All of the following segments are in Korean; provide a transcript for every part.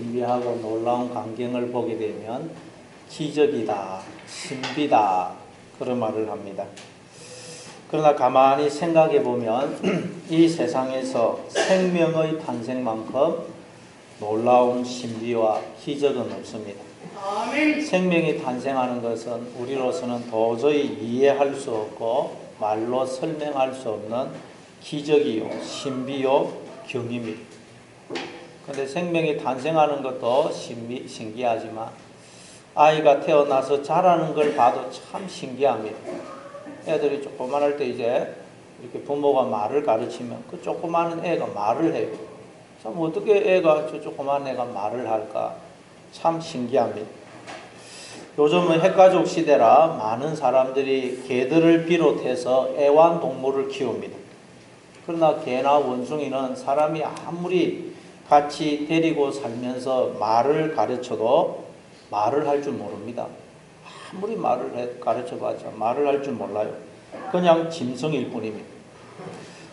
신비하고 놀라운 광경을 보게 되면 기적이다, 신비다 그런 말을 합니다. 그러나 가만히 생각해 보면 이 세상에서 생명의 탄생만큼 놀라운 신비와 기적은 없습니다. 아멘. 생명이 탄생하는 것은 우리로서는 도저히 이해할 수 없고 말로 설명할 수 없는 기적이요, 신비요, 경입니다. 그런데 생명이 탄생하는 것도 신기하지만 아이가 태어나서 자라는 걸 봐도 참 신기합니다. 애들이 조그만할 때 이제 이렇게 부모가 말을 가르치면 그 조그마한 애가 말을 해요. 참 어떻게 애가 저 조그만 애가 말을 할까? 참 신기합니다. 요즘은 핵가족 시대라 많은 사람들이 개들을 비롯해서 애완동물을 키웁니다. 그러나 개나 원숭이는 사람이 아무리 같이 데리고 살면서 말을 가르쳐도 말을 할 줄 모릅니다. 아무리 말을 가르쳐봤자 말을 할 줄 몰라요. 그냥 짐승일 뿐입니다.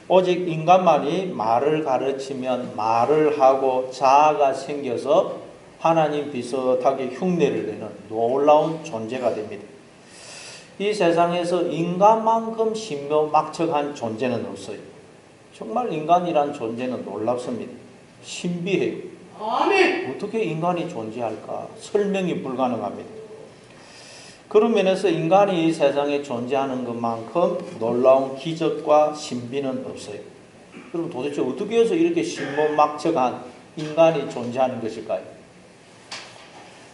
오직 인간만이 말을 가르치면 말을 하고 자아가 생겨서 하나님 비슷하게 흉내를 내는 놀라운 존재가 됩니다. 이 세상에서 인간만큼 신묘막측한 존재는 없어요. 정말 인간이란 존재는 놀랍습니다. 신비해요. 아멘. 어떻게 인간이 존재할까? 설명이 불가능합니다. 그런 면에서 인간이 이 세상에 존재하는 것만큼 놀라운 기적과 신비는 없어요. 그럼 도대체 어떻게 해서 이렇게 신묘막측한 인간이 존재하는 것일까요?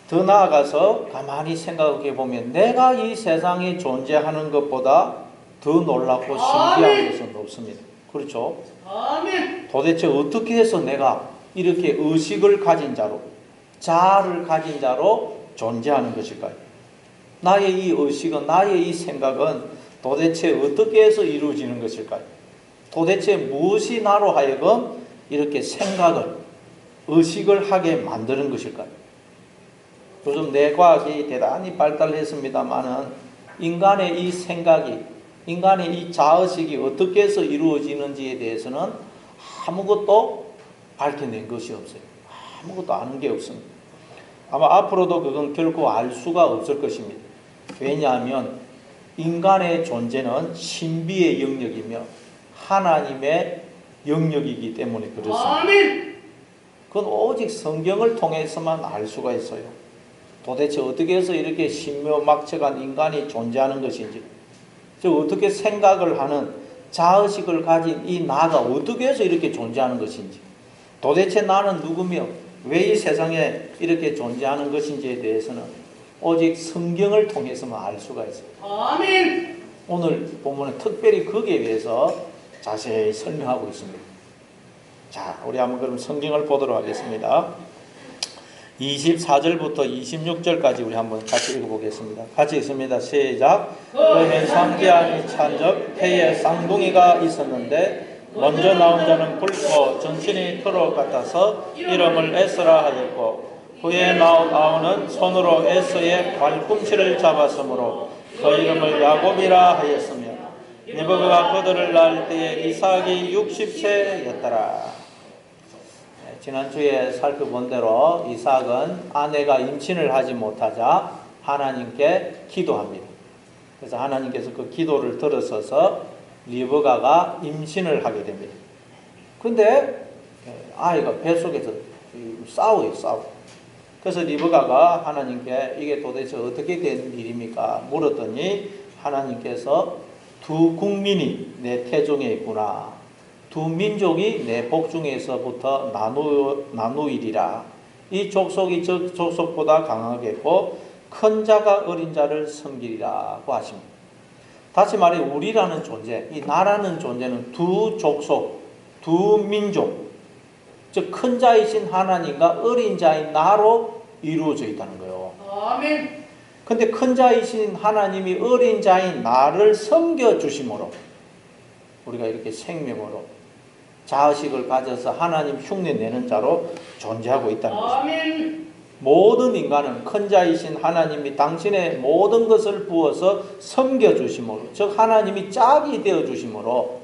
더 나아가서 가만히 생각해 보면 내가 이 세상에 존재하는 것보다 더 놀랍고 신기한 것은 없습니다. 그렇죠? 아멘. 도대체 어떻게 해서 내가 이렇게 의식을 가진 자로, 자아를 가진 자로 존재하는 것일까요? 나의 이 의식은, 나의 이 생각은 도대체 어떻게 해서 이루어지는 것일까요? 도대체 무엇이 나로 하여금 이렇게 생각을, 의식을 하게 만드는 것일까요? 요즘 뇌과학이 대단히 발달했습니다마는 인간의 이 생각이, 인간의 이 자의식이 어떻게 해서 이루어지는지에 대해서는 아무것도 밝혀낸 것이 없어요. 아무것도 아는 게 없습니다. 아마 앞으로도 그건 결코 알 수가 없을 것입니다. 왜냐하면 인간의 존재는 신비의 영역이며 하나님의 영역이기 때문에 그렇습니다. 아멘. 그건 오직 성경을 통해서만 알 수가 있어요. 도대체 어떻게 해서 이렇게 신묘막측한 인간이 존재하는 것인지, 즉 어떻게 생각을 하는 자의식을 가진 이 나가 어떻게 해서 이렇게 존재하는 것인지, 도대체 나는 누구며 왜 이 세상에 이렇게 존재하는 것인지에 대해서는 오직 성경을 통해서만 알 수가 있어요. 아멘. 오늘 본문은 특별히 거기에 대해서 자세히 설명하고 있습니다. 자, 우리 한번 그럼 성경을 보도록 하겠습니다. 24절부터 26절까지 우리 한번 같이 읽어보겠습니다. 같이 읽습니다. 시작. 그에 상기안이 찬적 해에 쌍둥이가 있었는데 먼저 나온 자는 붉고 전신이 토록 같아서 이름을 에스라 하였고 후에 나온 아우는 손으로 에서의 발꿈치를 잡았으므로 그 이름을 야곱이라 하였으며 리브가가 그들을 낳을 때에 이삭이 60세였더라. 지난주에 살펴본 대로 이삭은 아내가 임신을 하지 못하자 하나님께 기도합니다. 그래서 하나님께서 그 기도를 들으셔서 리브가가 임신을 하게 됩니다. 근데 아이가 뱃속에서 싸워요. 그래서 리브가가 하나님께 이게 도대체 어떻게 된 일입니까? 물었더니 하나님께서 두 국민이 내 태중에 있구나. 두 민족이 내 복중에서부터 나누이리라. 이 족속이 저 족속보다 강하겠고 큰 자가 어린 자를 섬기리라고 하십니다. 다시 말해 우리라는 존재, 이 나라는 존재는 두 족속, 두 민족, 즉 큰 자이신 하나님과 어린 자인 나로 이루어져 있다는 거예요. 아멘. 근데 큰 자이신 하나님이 어린 자인 나를 섬겨주심으로 우리가 이렇게 생명으로 자의식을 가져서 하나님 흉내내는 자로 존재하고 있다는 것입니다. 아멘. 모든 인간은 큰 자이신 하나님이 당신의 모든 것을 부어서 섬겨주심으로, 즉 하나님이 짝이 되어주심으로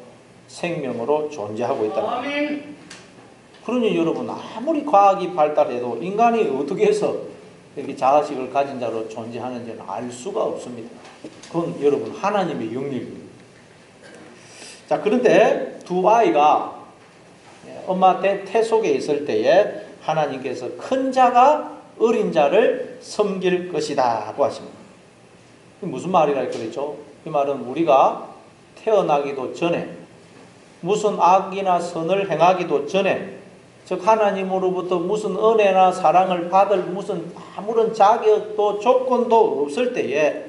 생명으로 존재하고 있다는 것입니다. 아멘. 그러니 여러분 아무리 과학이 발달해도 인간이 어떻게 해서 이렇게 자아식을 가진 자로 존재하는지는 알 수가 없습니다. 그건 여러분 하나님의 영역입니다. 자, 그런데 두 아이가 엄마 태 속에 있을 때에 하나님께서 큰 자가 어린 자를 섬길 것이다 하고 하십니다. 무슨 말이라 그랬죠? 이 말은 우리가 태어나기도 전에 무슨 악이나 선을 행하기도 전에, 즉 하나님으로부터 무슨 은혜나 사랑을 받을 무슨 아무런 자격도 조건도 없을 때에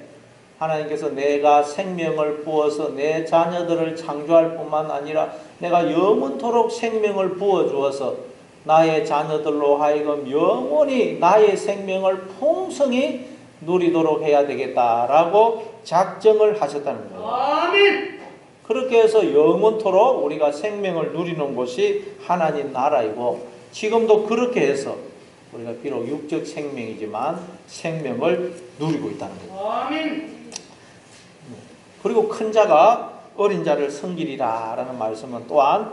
하나님께서 내가 생명을 부어서 내 자녀들을 창조할 뿐만 아니라 내가 영원토록 생명을 부어주어서 나의 자녀들로 하여금 영원히 나의 생명을 풍성히 누리도록 해야 되겠다라고 작정을 하셨다는 거예요. 아멘. 그렇게 해서 영원토록 우리가 생명을 누리는 곳이 하나님 나라이고, 지금도 그렇게 해서 우리가 비록 육적 생명이지만 생명을 누리고 있다는 거예요. 아멘. 그리고 큰 자가 어린 자를 섬기리라 라는 말씀은 또한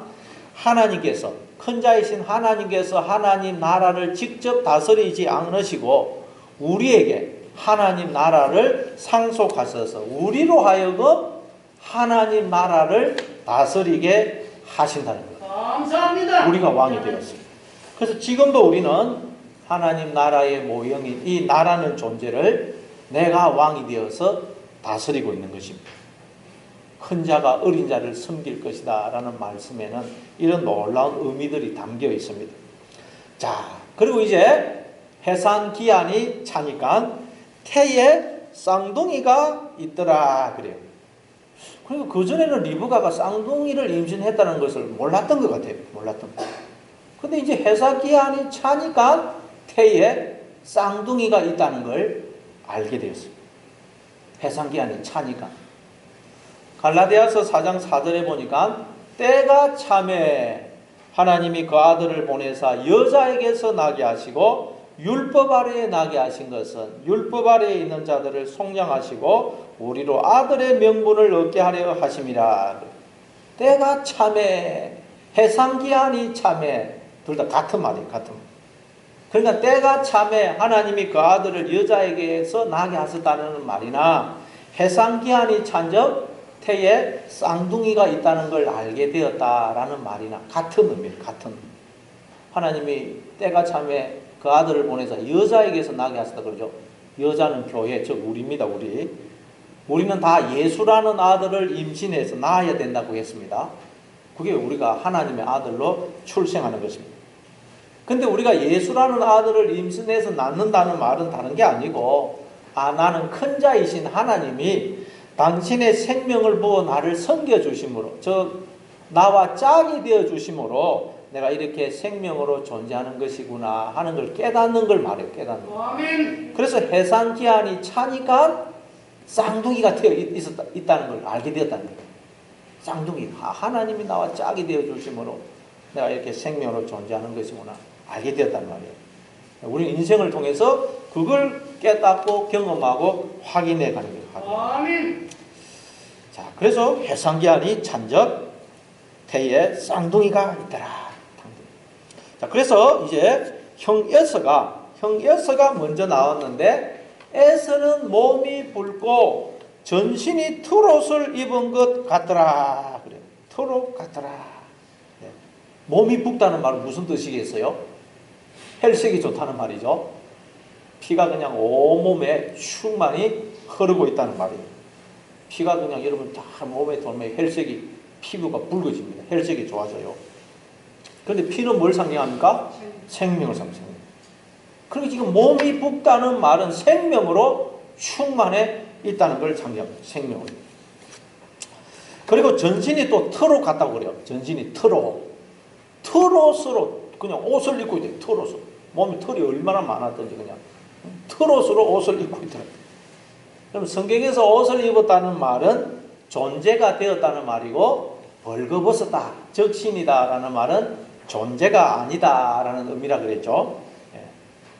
하나님께서, 큰 자이신 하나님께서 하나님 나라를 직접 다스리지 않으시고 우리에게 하나님 나라를 상속하셔서 우리로 하여금 하나님 나라를 다스리게 하신다는 거예요. 감사합니다. 우리가 왕이 되었습니다. 그래서 지금도 우리는 하나님 나라의 모형인 이 나라는 존재를 내가 왕이 되어서 다스리고 있는 것입니다. 큰 자가 어린 자를 섬길 것이다 라는 말씀에는 이런 놀라운 의미들이 담겨 있습니다. 자, 그리고 이제 해산 기한이 차니까 태에 쌍둥이가 있더라 그래요. 그리고 그전에는 리브가가 쌍둥이를 임신했다는 것을 몰랐던 것 같아요. 몰랐던 것. 근데 이제 해산 기한이 차니까 태에 쌍둥이가 있다는 걸 알게 되었습니다. 해산 기한이 차니까. 갈라디아서 4장 4절에 보니까 때가 참에 하나님이 그 아들을 보내사 여자에게서 나게 하시고 율법 아래에 나게 하신 것은 율법 아래에 있는 자들을 속량하시고 우리로 아들의 명분을 얻게 하려 하심이라. 때가 참에, 해상기한이 참에, 둘 다 같은 말이에요. 같은 말. 그러니까 때가 참에 하나님이 그 아들을 여자에게서 나게 하셨다는 말이나 해상기한이 찬적 태에 쌍둥이가 있다는 걸 알게 되었다라는 말이나 같은 의미예요. 같은. 하나님이 때가 참에 그 아들을 보내서 여자에게서 나게 하셨다 그러죠. 여자는 교회, 즉 우리입니다. 우리는 다 예수라는 아들을 임신해서 낳아야 된다고 했습니다. 그게 우리가 하나님의 아들로 출생하는 것입니다. 근데 우리가 예수라는 아들을 임신해서 낳는다는 말은 다른 게 아니고, 나는 큰 자이신 하나님이 당신의 생명을 부어 나를 섬겨주심으로, 나와 짝이 되어주심으로 내가 이렇게 생명으로 존재하는 것이구나 하는 걸 깨닫는 걸 말해요. 깨닫는 거. 아멘. 그래서 해상 기한이 차니까 쌍둥이가 되어 있다는 걸 알게 되었다는 거예요. 쌍둥이, 하나님이 나와 짝이 되어주심으로 내가 이렇게 생명으로 존재하는 것이구나 알게 되었단 말이에요. 우리 인생을 통해서 그걸 깨닫고 경험하고 확인해 가는 거예요. 아멘. 자, 그래서 해상기한이 찬적 태에 쌍둥이가 있더라. 자, 그래서 이제 형 여서가 먼저 나왔는데, 에서는 몸이 붉고 전신이 털옷을 입은 것 같더라. 그래요. 털옷 같더라. 네. 몸이 붉다는 말은 무슨 뜻이겠어요? 혈색이 좋다는 말이죠. 피가 그냥 온몸에 충만히 흐르고 있다는 말이에요. 피가 그냥 여러분 다 몸에 돌면 혈색이, 피부가 붉어집니다. 혈색이 좋아져요. 그런데 피는 뭘 상징합니까? 생명을 상징합니다. 그러니까 지금 몸이 붓다는 말은 생명으로 충만해 있다는 걸 상징합니다. 생명을. 그리고 전신이 또 털옷 같다고 그래요. 전신이 털옷. 털옷으로 그냥 옷을 입고 있대요. 털옷으로. 몸에 털이 얼마나 많았던지 그냥 털옷으로 옷을 입고 있더라고요. 그럼 성경에서 옷을 입었다는 말은 존재가 되었다는 말이고, 벌거벗었다, 적신이다라는 말은 존재가 아니다라는 의미라 그랬죠.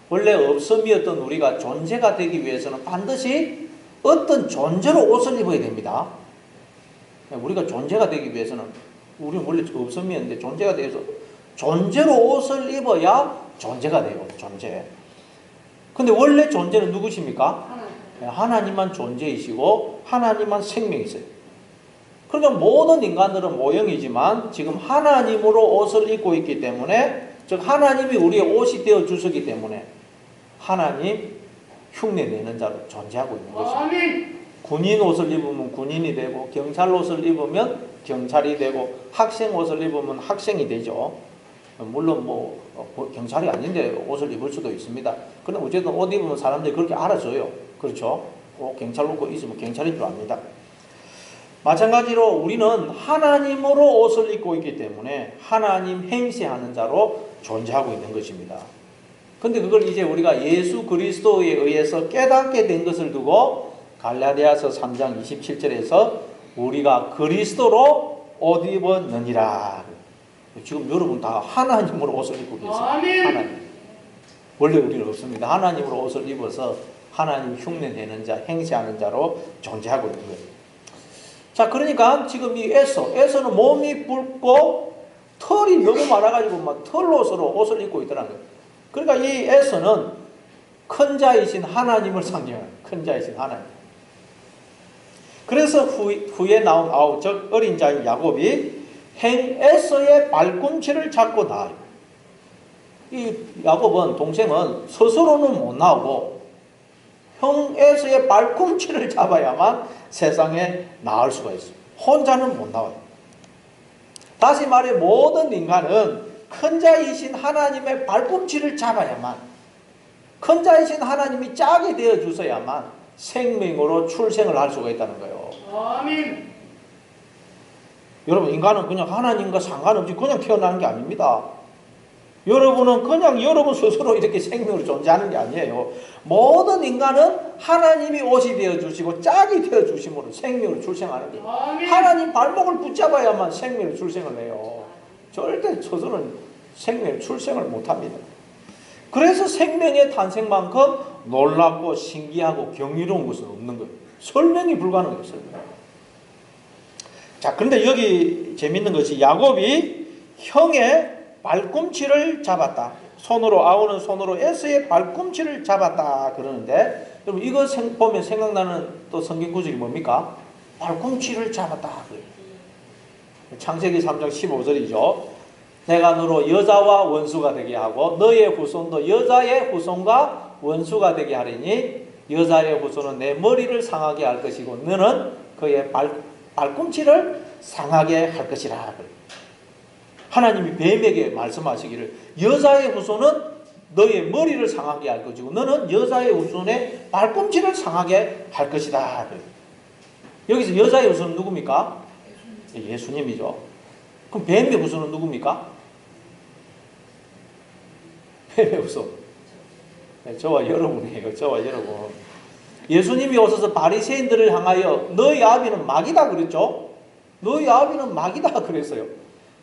원래 없음이었던 우리가 존재가 되기 위해서는 반드시 어떤 존재로 옷을 입어야 됩니다. 우리가 존재가 되기 위해서는, 우리는 원래 없음이었는데 존재가 되어서 존재로 옷을 입어야 존재가 돼요. 존재. 근데 원래 존재는 누구십니까? 하나님만 존재이시고 하나님만 생명이세요. 그러니까 모든 인간들은 모형이지만 지금 하나님으로 옷을 입고 있기 때문에, 즉 하나님이 우리의 옷이 되어 주셨기 때문에 하나님 흉내내는 자로 존재하고 있는 것입니다. 아멘. 군인 옷을 입으면 군인이 되고, 경찰 옷을 입으면 경찰이 되고, 학생 옷을 입으면 학생이 되죠. 물론 경찰이 아닌데 옷을 입을 수도 있습니다. 그런데 어쨌든 옷 입으면 사람들이 그렇게 알아줘요. 그렇죠? 경찰 옷 있으면 경찰인 줄 압니다. 마찬가지로 우리는 하나님으로 옷을 입고 있기 때문에 하나님 행세하는 자로 존재하고 있는 것입니다. 근데 그걸 이제 우리가 예수 그리스도에 의해서 깨닫게 된 것을 두고 갈라디아서 3장 27절에서 우리가 그리스도로 옷 입었느니라. 지금 여러분 다 하나님으로 옷을 입고 계세요. 하나님. 원래 우리는 없습니다. 하나님으로 옷을 입어서 하나님 흉내내는 자, 행세하는 자로 존재하고 있는 거예요. 자, 그러니까 지금 이 에서는 몸이 붉고 털이 너무 많아가지고 막 털옷으로 옷을 입고 있더라는 거예요. 그러니까 이 에서는 큰 자이신 하나님을 상징해요. 큰 자이신 하나님. 그래서 후에 나온 아우, 즉 어린 자인 야곱이 행 에서의 발꿈치를 잡고 나아요. 이 야곱은, 동생은 스스로는 못 나오고 형 에서의 발꿈치를 잡아야만 세상에 나올 수가 있어요. 혼자는 못 나와요. 다시 말해 모든 인간은 큰 자이신 하나님의 발꿈치를 잡아야만, 큰 자이신 하나님이 짝이 되어 주셔야만 생명으로 출생을 할 수가 있다는 거예요. 아멘. 여러분, 인간은 그냥 하나님과 상관없이 그냥 태어나는 게 아닙니다. 여러분은 그냥 여러분 스스로 이렇게 생명으로 존재하는 게 아니에요. 모든 인간은 하나님이 옷이 되어주시고 짝이 되어주심으로 생명으로 출생하는 거예요. 하나님 발목을 붙잡아야만 생명으로 출생을 해요. 절대 스스로는 생명으로 출생을 못합니다. 그래서 생명의 탄생만큼 놀랍고 신기하고 경이로운 것은 없는 거예요. 설명이 불가능해요. 설명. 자, 그런데 여기 재밌는 것이 야곱이 형의 발꿈치를 잡았다. 아우는 손으로 에서의 발꿈치를 잡았다 그러는데, 여러분 이거 보면 생각나는 또 성경 구절이 뭡니까? 발꿈치를 잡았다 그래요. 창세기 3장 15절이죠. 내가 너로 여자와 원수가 되게 하고 너의 후손도 여자의 후손과 원수가 되게 하리니 여자의 후손은 내 머리를 상하게 할 것이고 너는 그의 발꿈치를 상하게 할 것이라. 하나님이 뱀에게 말씀하시기를 여자의 후손은 너의 머리를 상하게 할 것이고 너는 여자의 후손의 발꿈치를 상하게 할 것이다. 여기서 여자의 후손은 누굽니까? 예수님이죠. 그럼 뱀의 후손은 누굽니까? 뱀의 후손. 저와 여러분이에요. 저와 여러분. 예수님이 오셔서 바리새인들을 향하여 너희 아비는 마귀다 그랬죠. 너희 아비는 마귀다 그랬어요.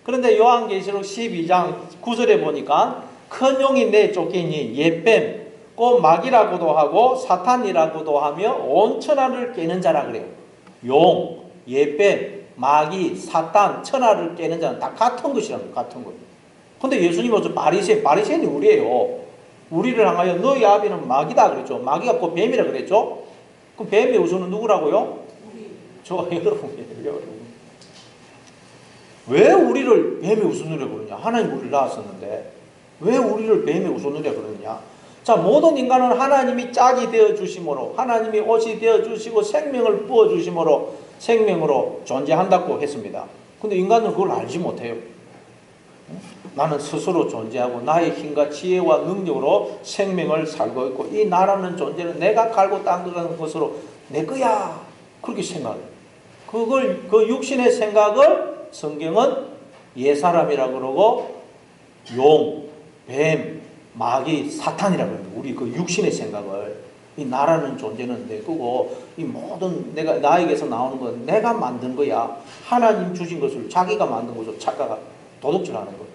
그런데 요한계시록 12장 9절에 보니까 큰 용이 내쫓기니 옛뱀 곧 마귀라고도 하고 사탄이라고도 하며 온 천하를 깨는 자라 그래요. 용, 옛뱀, 마귀, 사탄, 천하를 깨는 자는 다 같은 것이라는 거예요. 같은 것. 근데 예수님이 어서 바리새인이 우리예요. 우리를 향하여 너희 아비는 마귀다 그랬죠. 마귀가 곧 뱀이라 그랬죠. 그럼 뱀의 후손은 누구라고요? 저와 여러분이에요. 왜 우리를 뱀의 후손이라고 그러냐? 하나님 우리를 낳았었는데 왜 우리를 뱀의 후손이라고 그러느냐? 자, 모든 인간은 하나님이 짝이 되어 주심으로, 하나님이 옷이 되어 주시고 생명을 부어 주심으로 생명으로 존재한다고 했습니다. 근데 인간은 그걸 알지 못해요. 나는 스스로 존재하고 나의 힘과 지혜와 능력으로 생명을 살고 있고 이 나라는 존재는 내가 갈고 닦는 것으로 내 거야. 그렇게 생각해요. 그 육신의 생각을 성경은 옛사람이라고 그러고 용, 뱀, 마귀, 사탄이라고 그래요. 우리 그 육신의 생각을. 이 나라는 존재는 내 거고 이 모든 나에게서 나오는 건 내가 만든 거야. 하나님 주신 것을 자기가 만든 것을 착각하고 도둑질하는 거예요.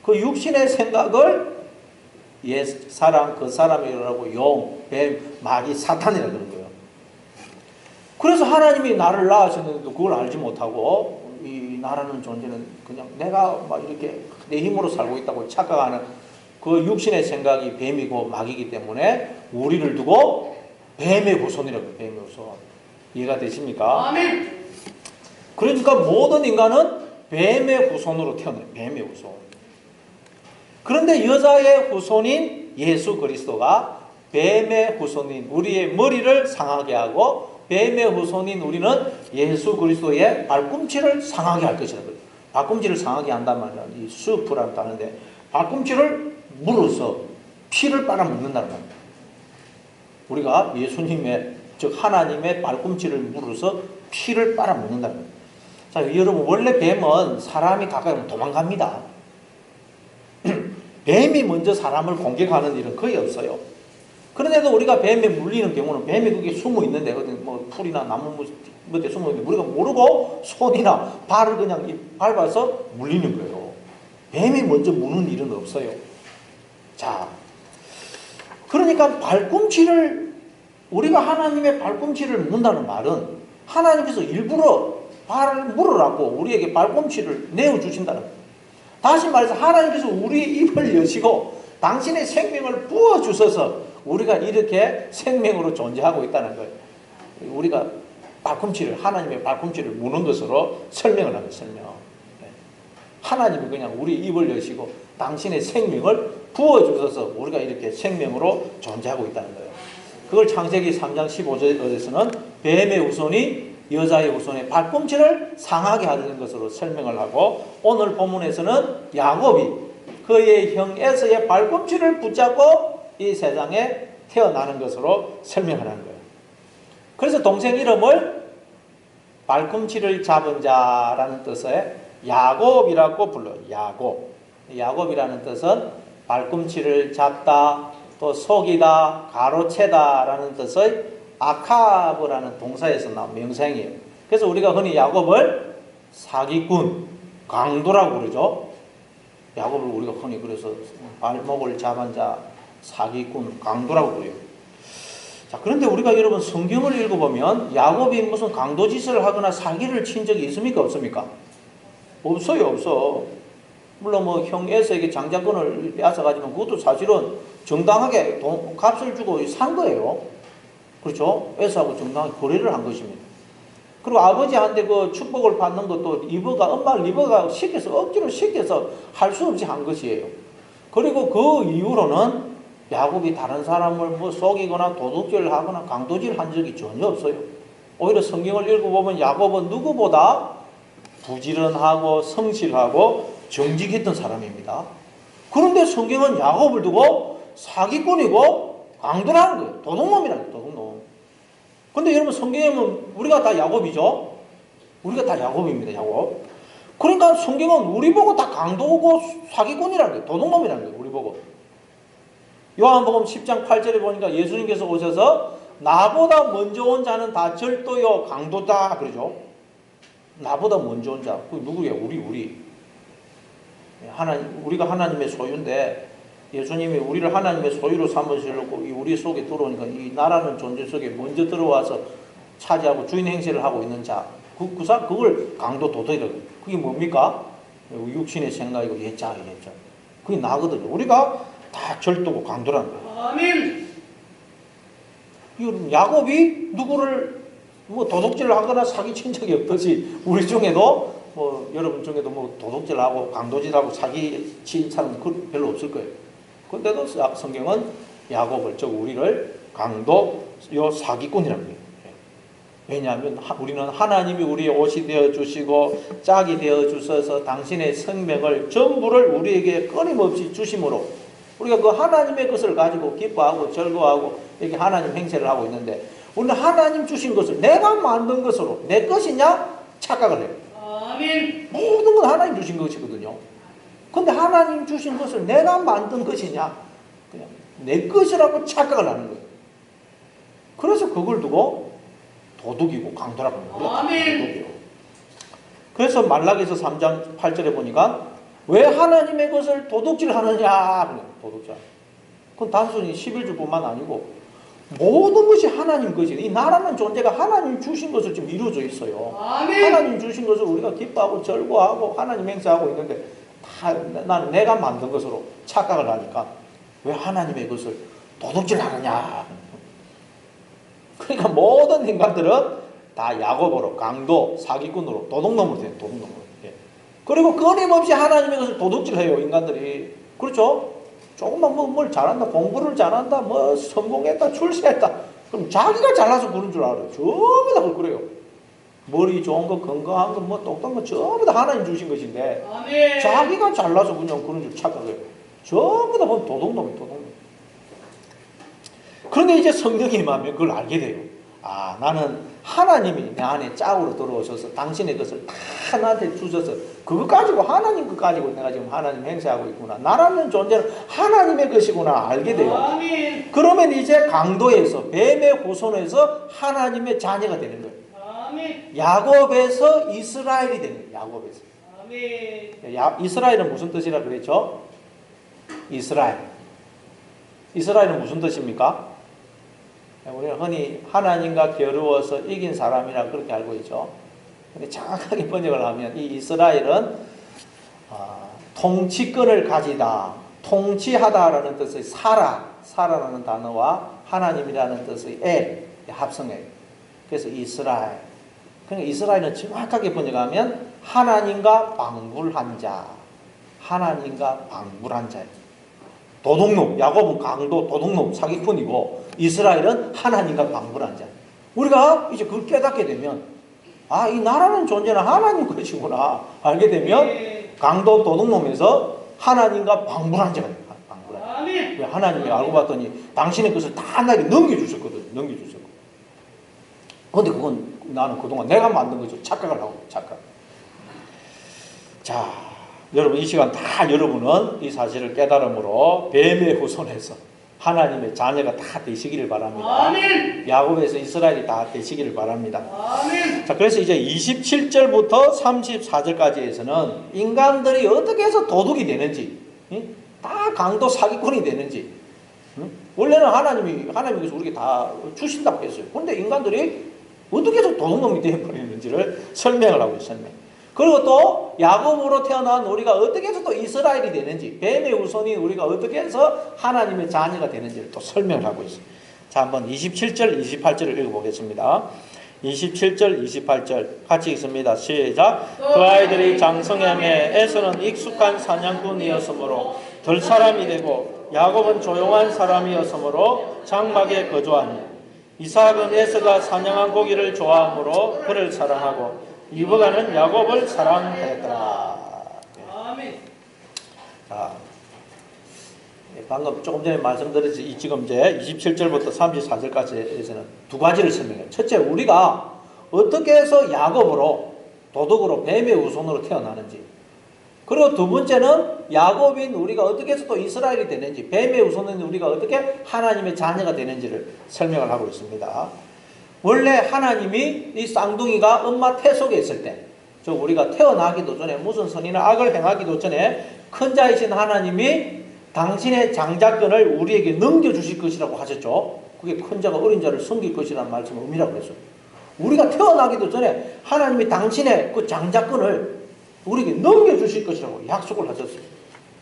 그 육신의 생각을 옛사람, 그 사람이라고 용, 뱀, 마귀, 사탄이라고 그러는 거예요. 그래서 하나님이 나를 낳으셨는데도 그걸 알지 못하고 이 나라는 존재는 그냥 내가 막 이렇게 내 힘으로 살고 있다고 착각하는 그 육신의 생각이 뱀이고 마귀이기 때문에 우리를 두고 뱀의 후손이라고 해요. 뱀의 후손. 이해가 되십니까? 아멘. 그러니까 모든 인간은 뱀의 후손으로 태어나요. 뱀의 후손. 그런데 여자의 후손인 예수 그리스도가 뱀의 후손인 우리의 머리를 상하게 하고 뱀의 후손인 우리는 예수 그리스도의 발꿈치를 상하게 할 것이라는 거예요. 발꿈치를 상하게 한다면 이 수프라는 단어인데 발꿈치를 물어서 피를 빨아먹는다는 겁니다. 우리가 예수님의 즉 하나님의 발꿈치를 물어서 피를 빨아먹는다는 겁니다. 자, 여러분 원래 뱀은 사람이 가까이 오면 도망갑니다. 뱀이 먼저 사람을 공격하는 일은 거의 없어요. 그런데도 우리가 뱀에 물리는 경우는 뱀이 거기에 숨어 있는데 어디 뭐 풀이나 나무 밑에 숨어 있는데 우리가 모르고 손이나 발을 그냥 밟아서 물리는 거예요. 뱀이 먼저 무는 일은 없어요. 자, 그러니까 발꿈치를 우리가 하나님의 발꿈치를 문다는 말은 하나님께서 일부러 발을 물으라고 우리에게 발꿈치를 내어주신다는 거예요. 다시 말해서 하나님께서 우리의 입을 여시고 당신의 생명을 부어주셔서 우리가 이렇게 생명으로 존재하고 있다는 거예요. 우리가 발꿈치를 하나님의 발꿈치를 무는 것으로 설명을 합니다. 설명. 하나님이 그냥 우리 입을 여시고 당신의 생명을 부어주셔서 우리가 이렇게 생명으로 존재하고 있다는 거예요. 그걸 창세기 3장 15절에서는 뱀의 후손이 여자의 후손의 발꿈치를 상하게 하는 것으로 설명을 하고 오늘 본문에서는 야곱이 그의 형 에서의 발꿈치를 붙잡고 이 세상에 태어나는 것으로 설명하는 거예요. 그래서 동생 이름을 발꿈치를 잡은 자라는 뜻의 야곱이라고 불러요. 야곱. 야곱이라는 뜻은 발꿈치를 잡다, 또 속이다, 가로채다 라는 뜻의 아카브라는 동사에서 나온 명사이에요. 그래서 우리가 흔히 야곱을 사기꾼, 강도라고 그러죠. 야곱을 우리가 흔히 그래서 발목을 잡은 자, 사기꾼, 강도라고 그래요. 자, 그런데 우리가 여러분 성경을 읽어보면 야곱이 무슨 강도짓을 하거나 사기를 친 적이 있습니까? 없습니까? 없어요, 없어. 물론 뭐 형 에서에게 장자권을 빼앗아가지고 그것도 사실은 정당하게 값을 주고 산 거예요. 그렇죠? 에서하고 정당하게 거래를 한 것입니다. 그리고 아버지한테 그 축복을 받는 것도 엄마 리버가 억지로 시켜서 할 수 없이 한 것이에요. 그리고 그 이후로는 야곱이 다른 사람을 뭐 속이거나 도둑질을 하거나 강도질을 한 적이 전혀 없어요. 오히려 성경을 읽어보면 야곱은 누구보다 부지런하고 성실하고 정직했던 사람입니다. 그런데 성경은 야곱을 두고 사기꾼이고 강도라는 거예요. 도둑놈이라는 거예요. 도둑놈. 근데 여러분 성경에 보면 우리가 다 야곱이죠. 우리가 다 야곱입니다. 야곱. 그러니까 성경은 우리 보고 다 강도고 사기꾼이라는 거예요. 도둑놈이라는 거예요. 우리 보고. 요한복음 10장 8절에 보니까 예수님께서 오셔서 나보다 먼저 온 자는 다 절도요 강도다 그러죠. 나보다 먼저 온 자. 그 누구예요? 우리. 우리가 하나님의 소유인데 예수님이 우리를 하나님의 소유로 삼으시려고 우리 속에 들어오니까 이 나라는 존재 속에 먼저 들어와서 차지하고 주인 행세를 하고 있는 자. 그걸 강도 도덕이라고 해요. 그게 뭡니까? 육신의 생각이고 예자. 그게 나거든요. 우리가 다 절도고 강도라는 거예요. 아멘. 야곱이 누구를 뭐 도둑질을 하거나 사기친 적이 없듯이 우리 중에도 뭐 여러분 중에도 뭐 도둑질하고 강도질하고 사기친 사람은 별로 없을 거예요. 그런데도 성경은 야곱을 즉 우리를 강도 사기꾼이라고 해요. 왜냐하면 우리는 하나님이 우리의 옷이 되어 주시고 짝이 되어 주셔서 당신의 생명을 전부를 우리에게 끊임없이 주심으로 우리가 그 하나님의 것을 가지고 기뻐하고 즐거워하고 이렇게 하나님 행세를 하고 있는데 우리는 하나님 주신 것을 내가 만든 것으로 내 것이냐 착각을 해요. 아멘. 모든 건 하나님 주신 것이거든요. 근데 하나님 주신 것을 내가 만든 것이냐 그냥 내 것이라고 착각을 하는 거예요. 그래서 그걸 두고 도둑이고 강도라고 하는 거예요. 아멘. 그래서 말라기서 3장 8절에 보니까 왜 하나님의 것을 도둑질하느냐. 도둑질. 그건 단순히 11조뿐만 아니고 모든 것이 하나님 것이에요. 이 나라는 존재가 하나님 주신 것을 지금 이루어져 있어요. 아멘. 하나님 주신 것을 우리가 기뻐하고 즐거워하고 하나님 행사하고 있는데 다 나는 내가 만든 것으로 착각을 하니까 왜 하나님의 것을 도둑질하느냐. 그러니까 모든 인간들은 다 야곱으로, 강도, 사기꾼으로, 도둑놈으로 돼요. 도둑놈으로. 예. 그리고 끊임없이 하나님의 것을 도둑질해요. 인간들이. 그렇죠? 조금만 뭘 잘한다, 공부를 잘한다, 뭐 성공했다, 출세했다. 그럼 자기가 잘나서 그런 줄 알아요. 전부 다 그래요. 머리 좋은 거, 건강한 거, 뭐 똑똑한 거 전부 다 하나님 주신 것인데 아멘. 자기가 잘나서 그냥 그런 줄 착각해요. 전부 다 보면 도둑놈이 도둑놈. 그런데 이제 성령이 임하면 그걸 알게 돼요. 아, 나는 하나님이 내 안에 짝으로 들어오셔서 당신의 것을 다 나한테 주셔서 그거 가지고 하나님 것 가지고 내가 지금 하나님 행세하고 있구나. 나라는 존재는 하나님의 것이구나 알게 돼요. 아멘. 그러면 이제 강도에서 뱀의 후손에서 하나님의 자녀가 되는 거예요. 아멘. 야곱에서 이스라엘이 되는 거예요. 야곱에서. 아멘. 이스라엘은 무슨 뜻이라 그랬죠? 이스라엘. 이스라엘은 무슨 뜻입니까? 우리는 흔히 하나님과 겨루어서 이긴 사람이라 그렇게 알고 있죠. 근데 정확하게 번역을 하면 이 이스라엘은 통치권을 가지다, 통치하다라는 뜻의 사라라는 단어와 하나님이라는 뜻의 엘 합성해요. 그래서 이스라엘. 그러니까 이스라엘은 정확하게 번역하면 하나님과 방불한 자, 하나님과 방불한 자예요. 도둑놈, 야곱은 강도, 도둑놈, 사기꾼이고 이스라엘은 하나님과 방불한 자. 우리가 이제 그걸 깨닫게 되면 아, 이 나라는 존재는 하나님 것이구나 알게 되면 강도, 도둑놈에서 하나님과 방불한 자가 돼요. 방불한 자. 아멘. 하나님이 알고 봤더니 당신의 것을 다 나에게 넘겨주셨거든. 넘겨주셨고. 근데 그건 나는 그동안 내가 만든 거죠. 착각을 하고 착각. 자, 여러분 이 시간 다 여러분은 이 사실을 깨달음으로 뱀의 후손에서 하나님의 자녀가 다 되시기를 바랍니다. 아멘. 야곱에서 이스라엘이 다 되시기를 바랍니다. 아멘. 자, 그래서 이제 27절부터 34절까지에서는 인간들이 어떻게 해서 도둑이 되는지, 다 강도 사기꾼이 되는지, 원래는 하나님께서 우리에게 다 주신다고 했어요. 그런데 인간들이 어떻게 해서 도둑놈이 되어버리는지를 설명을 하고 있어요. 그리고 또 야곱으로 태어난 우리가 어떻게 해서 또 이스라엘이 되는지, 뱀의 후손인 우리가 어떻게 해서 하나님의 자녀가 되는지를 또 설명을 하고 있어요. 자, 한번 27절, 28절을 읽어보겠습니다. 27절, 28절 같이 읽습니다. 시작. 그 아이들이 장성함에 에서는 익숙한 사냥꾼이었으므로 들 사람이 되고 야곱은 조용한 사람이었으므로 장막에 거주하니 이삭은 에서가 사냥한 고기를 좋아하므로 그를 사랑하고 리브가는 야곱을 사랑했더라. 아멘. 자, 방금 조금 전에 말씀드렸지 지금 이제 27절부터 34절까지에서는 두 가지를 설명해요. 첫째, 우리가 어떻게 해서 야곱으로 도둑으로 뱀의 후손으로 태어나는지. 그리고 두 번째는 야곱인 우리가 어떻게 해서 또 이스라엘이 되는지, 뱀의 후손인 우리가 어떻게 하나님의 자녀가 되는지를 설명을 하고 있습니다. 원래 하나님이 이 쌍둥이가 엄마 태 속에 있을 때, 즉 우리가 태어나기도 전에 무슨 선이나 악을 행하기도 전에 큰 자이신 하나님이 당신의 장자권을 우리에게 넘겨주실 것이라고 하셨죠. 그게 큰 자가 어린 자를 섬길 것이라는 말씀을 의미라고 했어요. 우리가 태어나기도 전에 하나님이 당신의 그 장자권을 우리에게 넘겨주실 것이라고 약속을 하셨어요.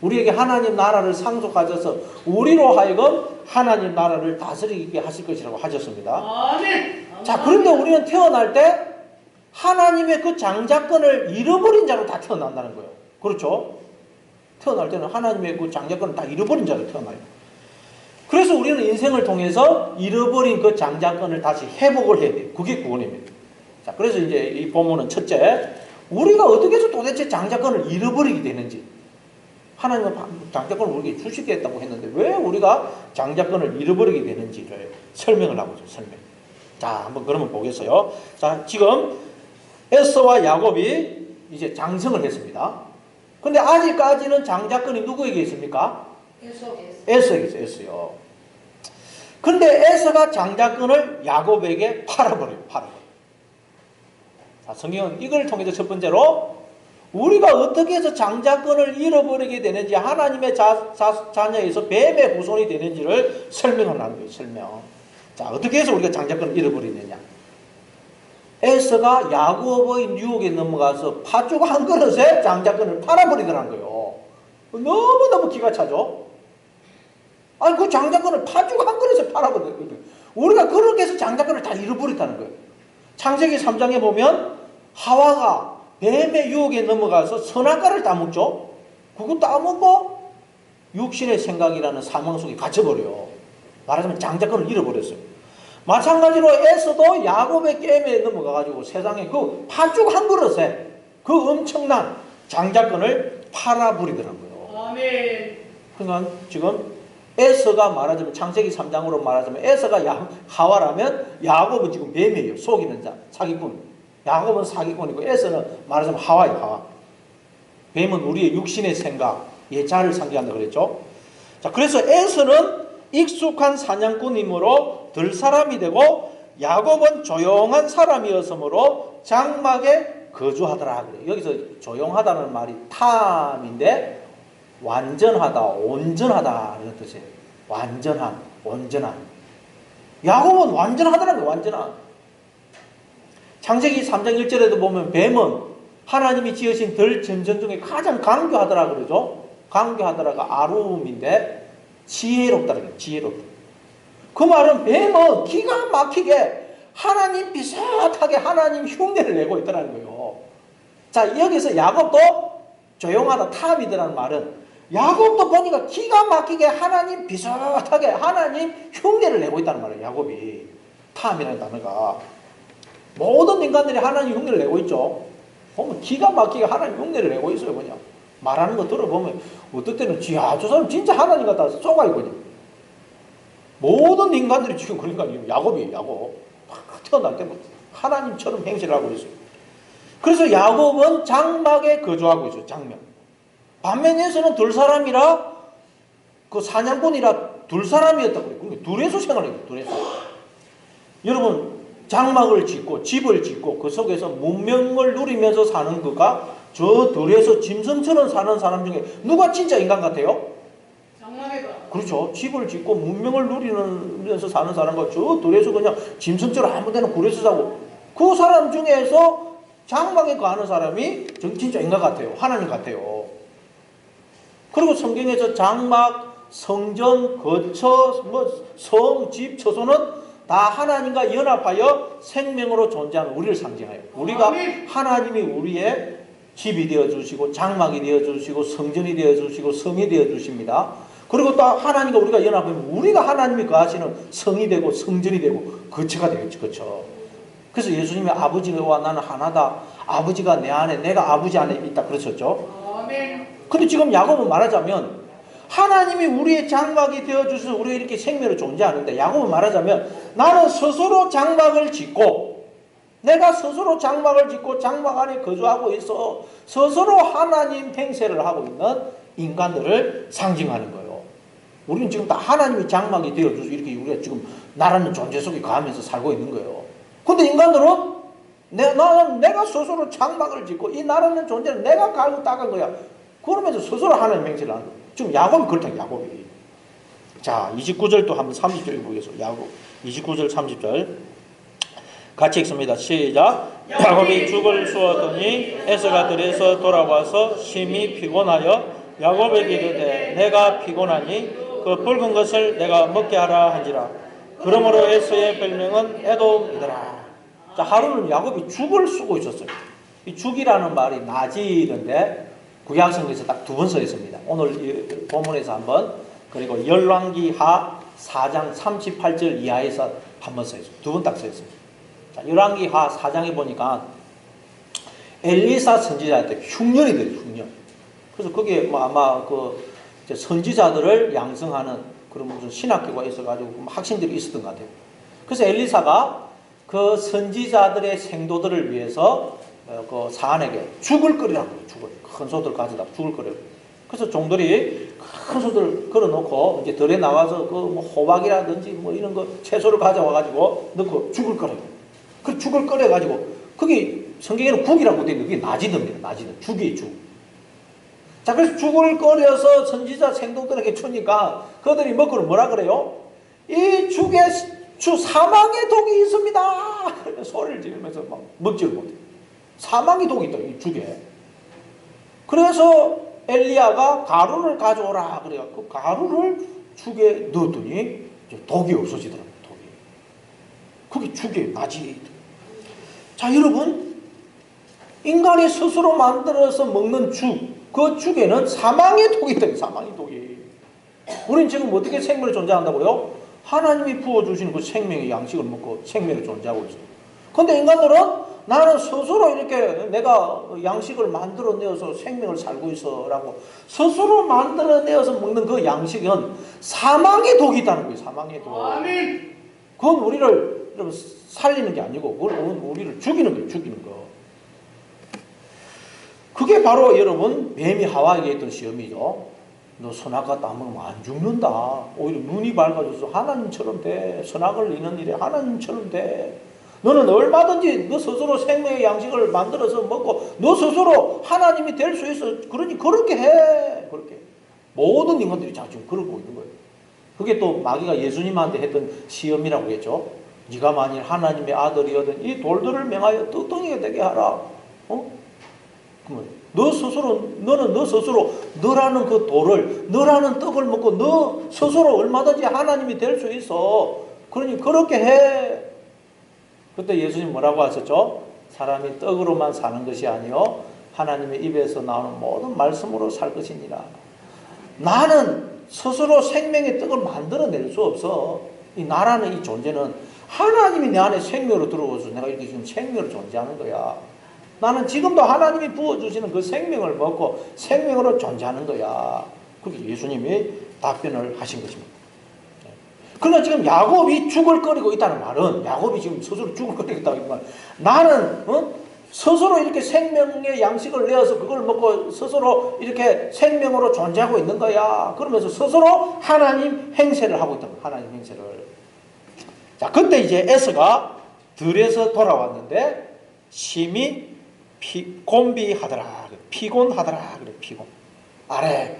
우리에게 하나님 나라를 상속하셔서 우리로 하여금 하나님 나라를 다스리게 하실 것이라고 하셨습니다. 아멘. 자, 그런데 우리는 태어날 때 하나님의 그 장자권을 잃어버린 자로 다 태어난다는 거예요. 그렇죠? 태어날 때는 하나님의 그 장자권을 다 잃어버린 자로 태어나요. 그래서 우리는 인생을 통해서 잃어버린 그 장자권을 다시 회복을 해야 돼요. 그게 구원입니다. 자, 그래서 이제 이 본문은 첫째, 우리가 어떻게 해서 도대체 장자권을 잃어버리게 되는지, 하나님은 장자권을 우리에게 주시겠다고 했는데 왜 우리가 장자권을 잃어버리게 되는지를 설명을 하고 있어요. 설명. 자, 한번 그러면 보겠어요. 자, 지금 에서와 야곱이 이제 장성을 했습니다. 근데 아직까지는 장자권이 누구에게 있습니까? 에서에게 있어요. 근데 에서가 장자권을 야곱에게 팔아버려요. 자, 성경은 이걸 통해서 첫 번째로 우리가 어떻게 해서 장자권을 잃어버리게 되는지, 하나님의 자녀에서 뱀의 후손이 되는지를 설명을 하는 거예요. 설명. 자, 어떻게 해서 우리가 장자권을 잃어버리느냐. 에서가 야곱의 유혹에 넘어가서 팥죽 한 그릇에 장자권을 팔아버리더라는 거예요. 너무너무 기가 차죠. 아니 그 장자권을 팥죽 한 그릇에 팔아버렸거든. 우리가 그렇게 해서 장자권을 다 잃어버렸다는 거예요. 창세기 3장에 보면 하와가 뱀의 유혹에 넘어가서 선악과를 따먹죠. 그거 따먹고 육신의 생각이라는 사망 속에 갇혀버려요. 말하자면 장자권을 잃어버렸어요. 마찬가지로 에서도 야곱의 게임에 넘어가가지고 세상에 그 팥죽 한 그릇에 그 엄청난 장자권을 팔아버리더라고요. 아멘. 그러니까 지금 에서가 말하자면 창세기 3장으로 말하자면 에서가 하와라면 야곱은 지금 뱀이에요. 속이는 자, 사기꾼. 야곱은 사기꾼이고 에서는 말하자면 하와예요. 하와. 뱀은 우리의 육신의 생각, 예자를 상징한다 그랬죠. 자, 그래서 에서는 익숙한 사냥꾼이므로 들 사람이 되고 야곱은 조용한 사람이었으므로 장막에 거주하더라 그래요. 여기서 조용하다는 말이 탐인데 완전하다, 온전하다 이런 뜻이에요. 완전한, 온전한. 야곱은 완전하다는 거예요. 완전한. 창세기 3장 1절에도 보면 뱀은 하나님이 지으신 들 전전 중에 가장 강교하더라 그러죠. 강교하더라가 아름인데 지혜롭다는 거예요. 지혜롭다. 그 말은 뱀은 기가 막히게 하나님 비슷하게 하나님 흉내를 내고 있다는 거예요. 자, 여기서 야곱도 조용하다, 탐이더라는 말은 야곱도 보니까 기가 막히게 하나님 비슷하게 하나님 흉내를 내고 있다는 말이에요. 야곱이. 탐이라는 단어가. 모든 인간들이 하나님 흉내를 내고 있죠. 보면 기가 막히게 하나님 흉내를 내고 있어요. 그냥. 말하는 거 들어보면 어떨 때는 저 사람 진짜 하나님 같다 쏘가있거든요. 모든 인간들이 지금 그러니까 야곱이에요. 야곱. 태어날 때부터 하나님처럼 행실을 하고 있어요. 그래서 야곱은 장막에 거주하고 있어요. 장막. 반면에서는 둘 사람이라 그 사냥꾼이라 둘 사람이었다고 그래요. 그러니까 둘에서 생활해요. 둘에서. 여러분 장막을 짓고 집을 짓고 그 속에서 문명을 누리면서 사는 그가 저 둘에서 짐승처럼 사는 사람 중에 누가 진짜 인간 같아요? 장막에가. 그렇죠. 집을 짓고 문명을 누리면서 사는 사람과 저 둘에서 그냥 짐승처럼 아무 데나 굴에서 사고 그 사람 중에서 장막에 가는 사람이 진짜 인간 같아요. 하나님 같아요. 그리고 성경에서 장막, 성전, 거처, 성, 집, 처소는 다 하나님과 연합하여 생명으로 존재하는 우리를 상징해요. 우리가 하나님이 우리의 집이 되어주시고 장막이 되어주시고 성전이 되어주시고 성이 되어주십니다. 그리고 또 하나님과 우리가 연합하면 우리가 하나님이 거하시는 성이 되고 성전이 되고 거처가 되겠죠. 그렇죠. 그래서 예수님이 아버지와 나는 하나다. 아버지가 내 안에 내가 아버지 안에 있다 그러셨죠. 아멘. 근데 지금 야곱은 말하자면 하나님이 우리의 장막이 되어주셔서 우리가 이렇게 생명으로 존재하는데 야곱은 말하자면 나는 스스로 장막을 짓고 내가 스스로 장막을 짓고 장막 안에 거주하고 있어 스스로 하나님 행세를 하고 있는 인간들을 상징하는 거예요. 우리는 지금 다 하나님이 장막이 되어주셔서 이렇게 우리가 지금 나라는 존재 속에 거하면서 살고 있는 거예요. 근데 인간들은 내가 스스로 장막을 짓고 이 나라는 존재는 내가 갈고 닦은 거야. 그러면서 스스로 하나님 행세를 하는 거예요. 지금 야곱이 그렇다. 야곱이. 자 29절 또 한번 30절 읽어보겠습니다. 야곱 29절 30절 같이 읽습니다. 시작. 야곱이 죽을 쏘았더니 에서가 들에서 돌아와서 심히 피곤하여 야곱에게 이르되 내가 피곤하니 그 붉은 것을 내가 먹게 하라 한지라. 그러므로 에서의 별명은 에돔이더라. 자, 하루는 야곱이 죽을 쓰고 있었어요. 이 죽이라는 말이 나지인데 구약성경에서 딱 두 번 써 있습니다. 오늘 본문에서 한 번, 그리고 열왕기하 4장 38절 이하에서 한 번 써 있어요. 두 번 딱 써 있습니다. 자, 열왕기하 4장에 보니까 엘리사 선지자한테 흉년이 돼요. 흉년. 그래서 거기에 뭐 아마 그 선지자들을 양성하는 그런 무슨 신학교가 있어가지고 학생들이 있었던 것 같아요. 그래서 엘리사가 그 선지자들의 생도들을 위해서 그 사안에게 죽을 끓이라고 해요. 죽을. 큰 소들 가져다 죽을 끓여요. 그래서 종들이 큰 소들 걸어놓고 이제 들에 나와서 그 뭐 호박이라든지 뭐 이런 거 채소를 가져와가지고 넣고 죽을 끓여요. 그 죽을 끓여가지고 거기 성경에는 국이라고 되어 있는데 그게 나지듭니다. 나지듭. 죽이 죽. 자, 그래서 죽을 끓여서 선지자 생도들에게 주니까 그들이 먹고는 뭐라 그래요? 이 죽에 주 사망의 독이 있습니다. 소리를 지르면서 막 먹지를 못해요. 사망의 독이 있다, 이 죽에. 그래서 엘리야가 가루를 가져오라 그래요. 그 가루를 죽에 넣었더니 독이 없어지더라고요. 독이. 그게 죽에 나지. 자, 여러분, 인간이 스스로 만들어서 먹는 죽, 그 죽에는 사망의 독이 있다. 사망의 독이. 우린 지금 어떻게 생명을 존재한다고요? 하나님이 부어주시는 그 생명의 양식을 먹고 생명을 존재하고 있어요. 근데 인간들은 나는 스스로 이렇게 내가 양식을 만들어내어서 생명을 살고 있어 라고 스스로 만들어내어서 먹는 그 양식은 사망의 독이 있다는 거예요. 사망의 독. 아멘. 그건 우리를 살리는 게 아니고 그건 우리를 죽이는 거예요. 죽이는 거. 그게 바로 여러분 뱀이 하와에게 했던 시험이죠. 너 선악과 다 먹으면 안 죽는다. 오히려 눈이 밝아져서 하나님처럼 돼. 선악을 잃는 일에 하나님처럼 돼. 너는 얼마든지 너 스스로 생명의 양식을 만들어서 먹고 너 스스로 하나님이 될 수 있어. 그러니 그렇게 해. 그렇게. 모든 인간들이 지금 그러고 있는 거예요. 그게 또 마귀가 예수님한테 했던 시험이라고 했죠. 네가 만일 하나님의 아들이거든 이 돌들을 맹하여 떡덩이가 되게 하라. 그러면 너는 너 스스로 너라는 그 돌을 너라는 떡을 먹고 너 스스로 얼마든지 하나님이 될 수 있어. 그러니 그렇게 해. 그때 예수님 뭐라고 하셨죠? 사람이 떡으로만 사는 것이 아니요 하나님의 입에서 나오는 모든 말씀으로 살 것이니라. 나는 스스로 생명의 떡을 만들어낼 수 없어. 이 나라는 이 존재는 하나님이 내 안에 생명으로 들어오셔서 내가 이렇게 지금 생명으로 존재하는 거야. 나는 지금도 하나님이 부어주시는 그 생명을 먹고 생명으로 존재하는 거야. 그렇게 예수님이 답변을 하신 것입니다. 그러나 지금 야곱이 죽을 거리고 있다는 말은 야곱이 지금 스스로 죽을 거리고 있다는 말. 나는 스스로 이렇게 생명의 양식을 내어서 그걸 먹고 스스로 이렇게 생명으로 존재하고 있는 거야. 그러면서 스스로 하나님 행세를 하고 있다. 하나님 행세를. 자, 그때 이제 에서가 들에서 돌아왔는데 심히 곤비하더라. 피곤하더라. 그래, 피곤. 아래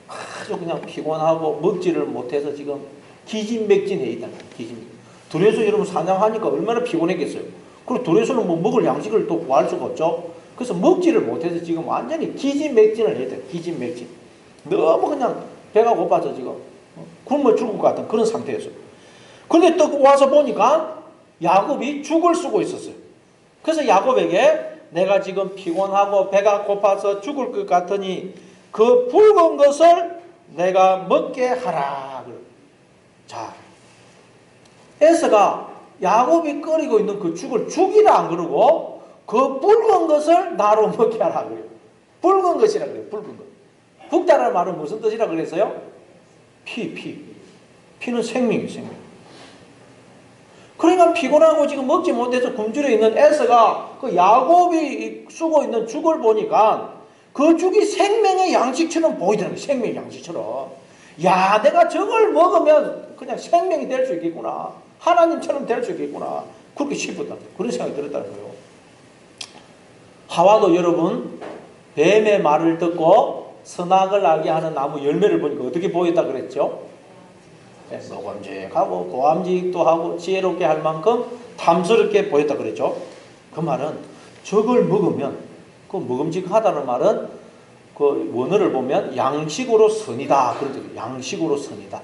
아주 그냥 피곤하고 먹지를 못해서 지금 기진맥진해 있다는 거예요. 기진맥진. 들에서 여러분 사냥하니까 얼마나 피곤했겠어요. 그리고 들에서는 뭐 먹을 양식을 또 구할 수가 없죠. 그래서 먹지를 못해서 지금 완전히 기진맥진을 해야 돼요. 기진맥진. 너무 그냥 배가 고파서 지금 굶어 죽을 것 같은 그런 상태였어요. 그런데 또 와서 보니까 야곱이 죽을 쓰고 있었어요. 그래서 야곱에게 내가 지금 피곤하고 배가 고파서 죽을 것 같으니 그 붉은 것을 내가 먹게 하라. 자, 에서가 야곱이 끓이고 있는 그 죽을 죽이라 안 그러고 그 붉은 것을 나로 먹게 하라 그래요. 붉은 것이라 그래요. 붉은 것. 붉다라는 말은 무슨 뜻이라 그랬어요? 피는 생명이에요. 생명. 그러니까 피곤하고 지금 먹지 못해서 굶주려 있는 에서가 그 야곱이 쓰고 있는 죽을 보니까 그 죽이 생명의 양식처럼 보이더라고요. 생명의 양식처럼. 야, 내가 저걸 먹으면 그냥 생명이 될 수 있겠구나. 하나님처럼 될 수 있겠구나. 그렇게 싶었다. 그런 생각이 들었다는 거예요. 하와도 여러분 뱀의 말을 듣고 선악을 알게 하는 나무 열매를 보니까 어떻게 보였다 그랬죠? 먹음직하고 고함직도 하고 지혜롭게 할 만큼 탐스럽게 보였다 그랬죠? 그 말은 저걸 먹으면 그 먹음직하다는 말은 그 원어를 보면 양식으로 선이다. 그러죠. 양식으로 선이다.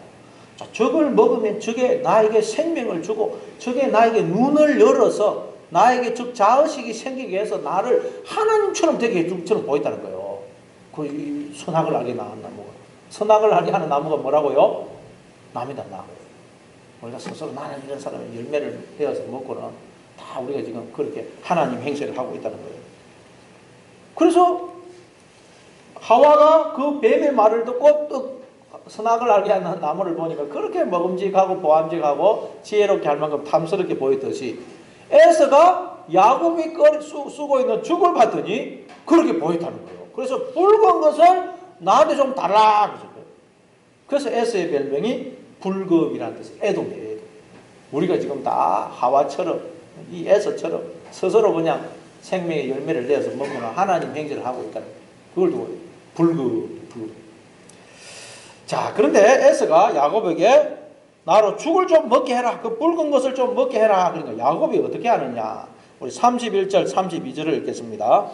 자, 저걸 먹으면 저게 나에게 생명을 주고 저게 나에게 눈을 열어서 나에게 즉 자의식이 생기게 해서 나를 하나님처럼 되게 해줄 것처럼 보였다는 거예요. 그 선악을 알게 하는 나무가. 선악을 알게 하는 나무가 뭐라고요? 남이다, 나. 우리가 스스로 나는 이런 사람의 열매를 베어서 먹고는 다 우리가 지금 그렇게 하나님 행세를 하고 있다는 거예요. 그래서 하와가 그 뱀의 말을 듣고 또 선악을 알게 하는 나무를 보니까 그렇게 먹음직하고 보암직하고 지혜롭게 할 만큼 탐스럽게 보였듯이 에서가 야곱이 쓰고 있는 죽을 봤더니 그렇게 보였다는 거예요. 그래서 붉은 것을 나한테 좀 달라. 그래서 에서의 별명이 붉음이라는 뜻이에요. 에돔이에요. 우리가 지금 다 하와처럼 이 에서처럼 스스로 그냥 생명의 열매를 내어서 먹거나 하나님 행세를 하고 있다는 거예요. 그걸 두고 붉음. 자, 그런데 에서가 야곱에게 나로 죽을 좀 먹게 해라. 그 붉은 것을 좀 먹게 해라. 그러니까 야곱이 어떻게 하느냐. 우리 31절 32절을 읽겠습니다.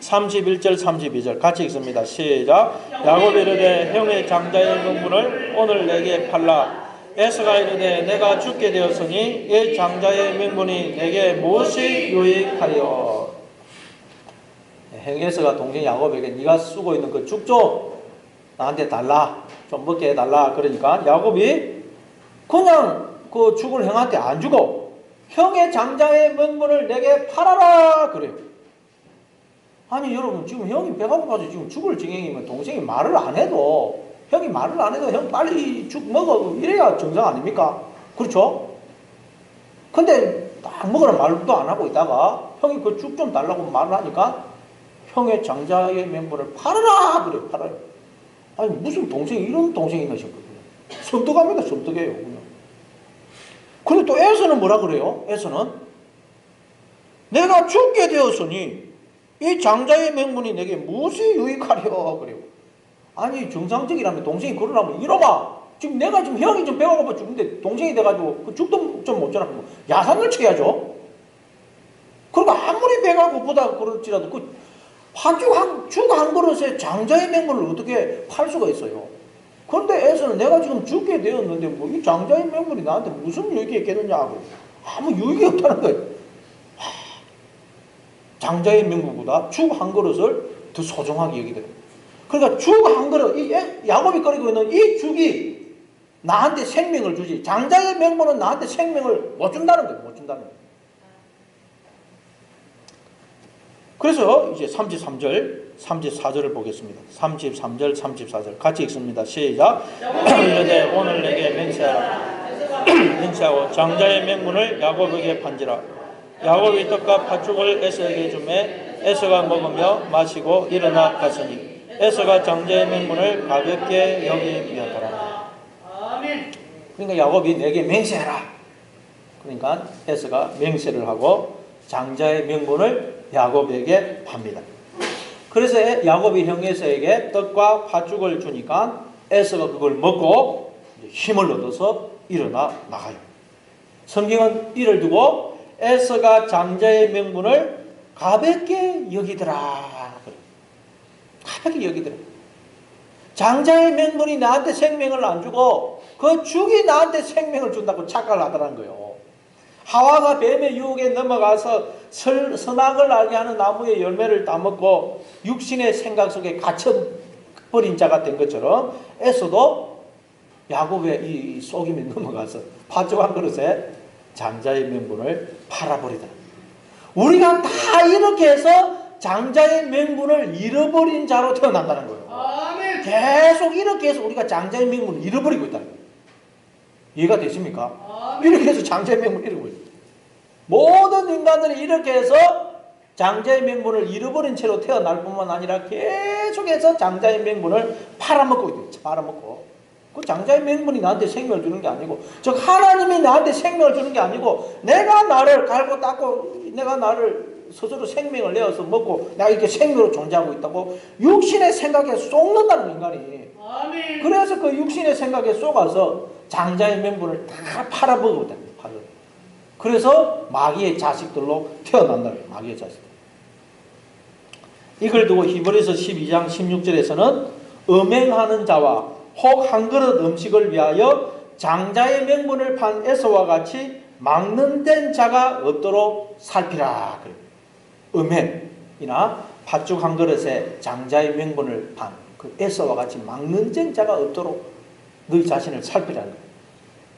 31절 32절 같이 읽습니다. 시작. 야곱이 이르되 형의 장자의 명분을 오늘 내게 팔라. 에서가 이르되 내가 죽게 되었으니 이 장자의 명분이 내게 무엇이 유익하리요. 형 에서가 동생 야곱에게 네가 쓰고 있는 그 죽조 나한테 달라, 좀 먹게 해달라. 그러니까 야곱이 그냥 그 죽을 형한테 안 주고 형의 장자의 명분을 내게 팔아라 그래요. 아니 여러분, 지금 형이 배가 고파서 지금 죽을 지경이면 동생이 말을 안 해도, 형이 말을 안 해도 형 빨리 죽 먹어 이래야 정상 아닙니까? 그렇죠? 근데 딱 먹으라는 말도 안 하고 있다가 형이 그 죽 좀 달라고 말을 하니까 형의 장자의 명분을 팔아라 그래요. 팔아요. 아니 무슨 동생이 이런 동생이 있나 싶거든요. 섬뜩합니다. 섬뜩해요. 그냥. 근데 또 에서는 뭐라 그래요? 에서는 내가 죽게 되었으니 이 장자의 명분이 내게 무엇이 유익하려 그래요. 아니 정상적이라면 동생이 그러라면 이놈아, 지금 내가 지금 형이 좀 배가 고파 죽는데 동생이 돼가지고 그 죽도 좀 못 주라고 야산을 쳐야죠. 그리고 아무리 배가 고프다 그럴지라도 그 죽 한 그릇에 장자의 명분을 어떻게 팔 수가 있어요. 그런데 에서는 내가 지금 죽게 되었는데 뭐 이 장자의 명분이 나한테 무슨 유익이 있겠느냐 하고 아무 유익이 없다는 거예요. 장자의 명분보다 죽 한 그릇을 더 소중하게 여기더라고요. 그러니까 죽 한 그릇, 이 야곱이 끓이고 있는 이 죽이 나한테 생명을 주지 장자의 명분은 나한테 생명을 못 준다는 거예요. 못 준다는 거예요. 그래서 이제 33절, 34절을 보겠습니다. 33절, 34절 같이 읽습니다. 시작. 이르되 오늘 내게 맹세하라. 맹세하고 장자의 명분을 야곱에게 판지라. 야곱이 떡과 팥죽을 에서에게 주매 에서가 먹으며 마시고 일어나 갔으니 에서가 장자의 명분을 가볍게 여기미었더라. 그러니까 야곱이 내게 맹세하라. 그러니까 에서가 맹세를 하고 장자의 명분을 야곱에게 팝니다. 그래서 야곱이 형 에서에게 떡과 팥죽을 주니까 에서가 그걸 먹고 힘을 얻어서 일어나 나가요. 성경은 이를 두고 에서가 장자의 명분을 가볍게 여기더라. 가볍게 여기더라. 장자의 명분이 나한테 생명을 안 주고 그 죽이 나한테 생명을 준다고 착각을 하더라는 거예요. 하와가 뱀의 유혹에 넘어가서 선악을 알게 하는 나무의 열매를 따먹고 육신의 생각 속에 갇혀버린 자가 된 것처럼 에서도 야곱의 이 속임에 넘어가서 팥죽 한 그릇에 장자의 명분을 팔아버리더라. 우리가 다 이렇게 해서 장자의 명분을 잃어버린 자로 태어난다는 거예요. 아멘. 계속 이렇게 해서 우리가 장자의 명분을 잃어버리고 있다는 거예요. 이해가 되십니까? 이렇게 해서 장자의 명분을 잃어버려요. 모든 인간들이 이렇게 해서 장자의 명분을 잃어버린 채로 태어날 뿐만 아니라 계속해서 장자의 명분을 팔아먹고 있대요. 팔아먹고. 그 장자의 명분이 나한테 생명을 주는 게 아니고, 즉 하나님이 나한테 생명을 주는 게 아니고, 내가 나를 갈고 닦고 내가 나를 스스로 생명을 내어서 먹고 내가 이렇게 생명으로 존재하고 있다고 육신의 생각에 쏙는다는 인간이. 아멘. 그래서 그 육신의 생각에 쏙아서 장자의 명분을 다 팔아먹었다. 그래서 마귀의 자식들로 태어난다는 거예요. 마귀의 자식들. 이걸 두고 히브리서 12장 16절에서는 음행하는 자와 혹 한 그릇 음식을 위하여 장자의 명분을 판 에서와 같이 막론된 자가 없도록 살피라. 음행이나 팥죽 한 그릇에 장자의 명분을 판 그 에서와 같이 막론된 자가 없도록 너희 자신을 살피라는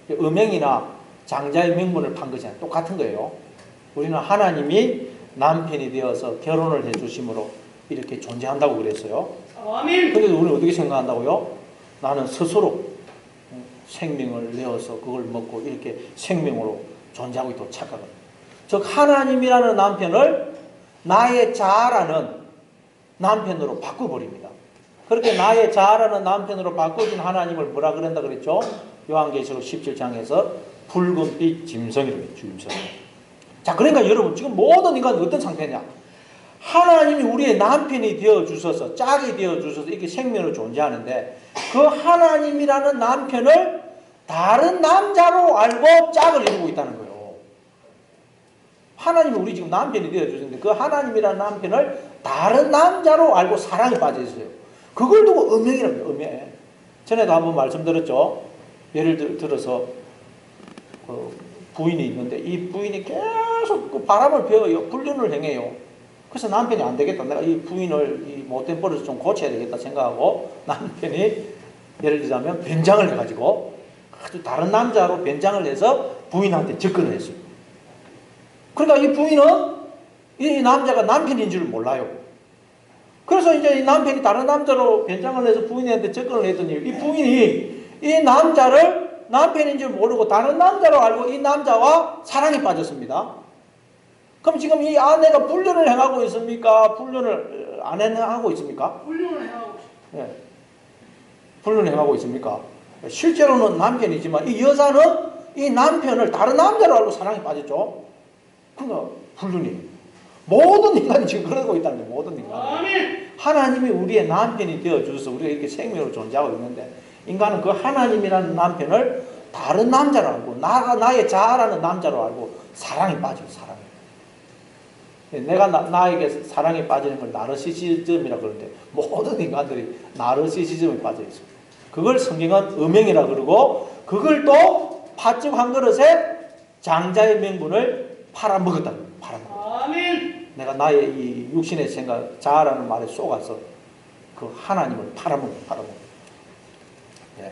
거예요. 음행이나 장자의 명분을 판 것이 아니라 똑같은 거예요. 우리는 하나님이 남편이 되어서 결혼을 해주심으로 이렇게 존재한다고 그랬어요. 아멘. 근데 우리는 어떻게 생각한다고요? 나는 스스로 생명을 내어서 그걸 먹고 이렇게 생명으로 존재하고 있다고 착각합니다. 즉 하나님이라는 남편을 나의 자아라는 남편으로 바꿔버립니다. 그렇게 나의 자아라는 남편으로 바꿔준 하나님을 뭐라 그런다 그랬죠? 요한계시록 17장에서 붉은 빛 짐승이라고 했죠. 짐승. 자, 그러니까 여러분 지금 모든 인간은 어떤 상태냐? 하나님이 우리의 남편이 되어주셔서 짝이 되어주셔서 이렇게 생명으로 존재하는데 그 하나님이라는 남편을 다른 남자로 알고 짝을 이루고 있다는 거예요. 하나님이 우리 지금 남편이 되어주셨는데 그 하나님이라는 남편을 다른 남자로 알고 사랑에 빠져 있어요. 그걸 두고 음행이랍니다. 음행. 전에도 한번 말씀드렸죠. 예를 들어서 부인이 있는데 이 부인이 계속 그 바람을 피워요. 불륜을 행해요. 그래서 남편이 안 되겠다. 내가 이 부인을 이 못된 버릇을 좀 고쳐야 되겠다 생각하고 남편이 예를 들자면 변장을 해가지고 아주 다른 남자로 변장을 해서 부인한테 접근을 했어요. 그러니까 이 부인은 이 남자가 남편인 줄 몰라요. 그래서 이제 이 남편이 다른 남자로 변장을 해서 부인한테 접근을 했더니 이 부인이 이 남자를 남편인 줄 모르고 다른 남자로 알고 이 남자와 사랑에 빠졌습니다. 그럼 지금 이 아내가 불륜을 행하고 있습니까? 불륜을 안 행하고 있습니까? 불륜을 행하고 있습니다. 예. 불륜을 행하고 있습니까? 실제로는 남편이지만 이 여자는 이 남편을 다른 남자로 알고 사랑에 빠졌죠. 그러니까 불륜이. 모든 인간이 지금 그러고 있다는 거예요. 모든 인간. 아멘. 하나님이 우리의 남편이 되어주셔서 우리가 이렇게 생명으로 존재하고 있는데 인간은 그 하나님이라는 남편을 다른 남자로 알고 나의 자아라는 남자로 알고 사랑에 빠져요. 사랑에. 내가 나에게 사랑에 빠지는 걸 나르시시즘이라고 그러는데 모든 인간들이 나르시시즘에 빠져 있어요. 그걸 성경은 음행이라고 그러고 그걸 또 팥죽 한 그릇에 장자의 명분을 팔아먹었다. 팔아먹었다. 아멘. 내가 나의 이 육신의 생각, 자아라는 말에 속아서 그 하나님을 팔아먹어. 예.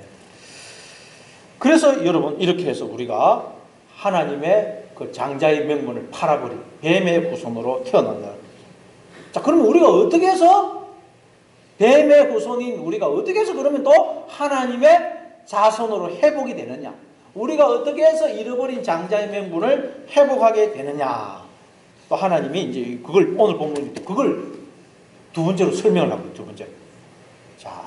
그래서 여러분 이렇게 해서 우리가 하나님의 그 장자의 명분을 팔아버린 뱀의 후손으로 태어난다. 자, 그러면 우리가 어떻게 해서 뱀의 후손인 우리가 어떻게 해서 그러면 또 하나님의 자손으로 회복이 되느냐? 우리가 어떻게 해서 잃어버린 장자의 명분을 회복하게 되느냐? 또 하나님이 이제 그걸 오늘 본문에 그걸 두 번째로 설명을 하고 두 번째. 자,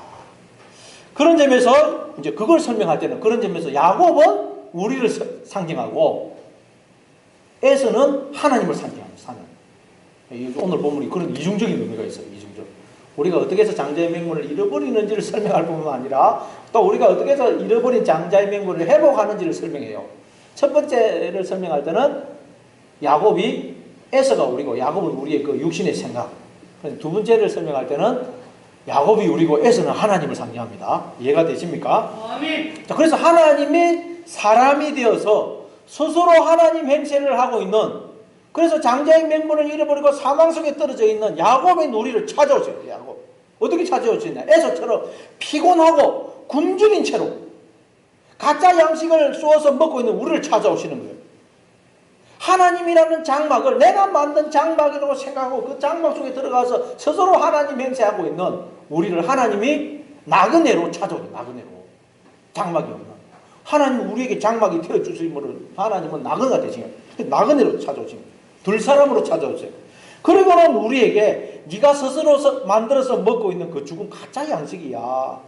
그런 점에서 이제 그걸 설명할 때는 그런 점에서 야곱은 우리를 상징하고 에서는 하나님을 상징합니다. 오늘 본문이 그런 이중적인 의미가 있어요. 이중적. 우리가 어떻게 해서 장자의 명분을 잃어버리는지를 설명할 뿐만 아니라 또 우리가 어떻게 해서 잃어버린 장자의 명분을 회복하는지를 설명해요. 첫 번째를 설명할 때는 야곱이 에서가 우리고 야곱은 우리의 그 육신의 생각. 두 번째를 설명할 때는 야곱이 우리고 에서는 하나님을 상징합니다. 이해가 되십니까? 아멘. 자, 그래서 하나님이 사람이 되어서 스스로 하나님 행세를 하고 있는 그래서 장자의 명분을 잃어버리고 사망 속에 떨어져 있는 야곱의 누리를 찾아오세요. 야곱. 어떻게 찾아오시냐? 에서처럼 피곤하고 굶주린 채로 가짜 양식을 쏘아서 먹고 있는 우리를 찾아오시는 거예요. 하나님이라는 장막을 내가 만든 장막이라고 생각하고 그 장막 속에 들어가서 스스로 하나님 행세하고 있는 우리를 하나님이 나그네로 찾아오는 나그네로. 장막이 없는. 하나님 우리에게 장막이 되어주심으로 하나님은 나그네가 되신 거예요. 나그네로 찾아오신 거예요. 둘 사람으로 찾아오세요. 그리고는 우리에게 네가 스스로 만들어서 먹고 있는 그 죽은 가짜 양식이야.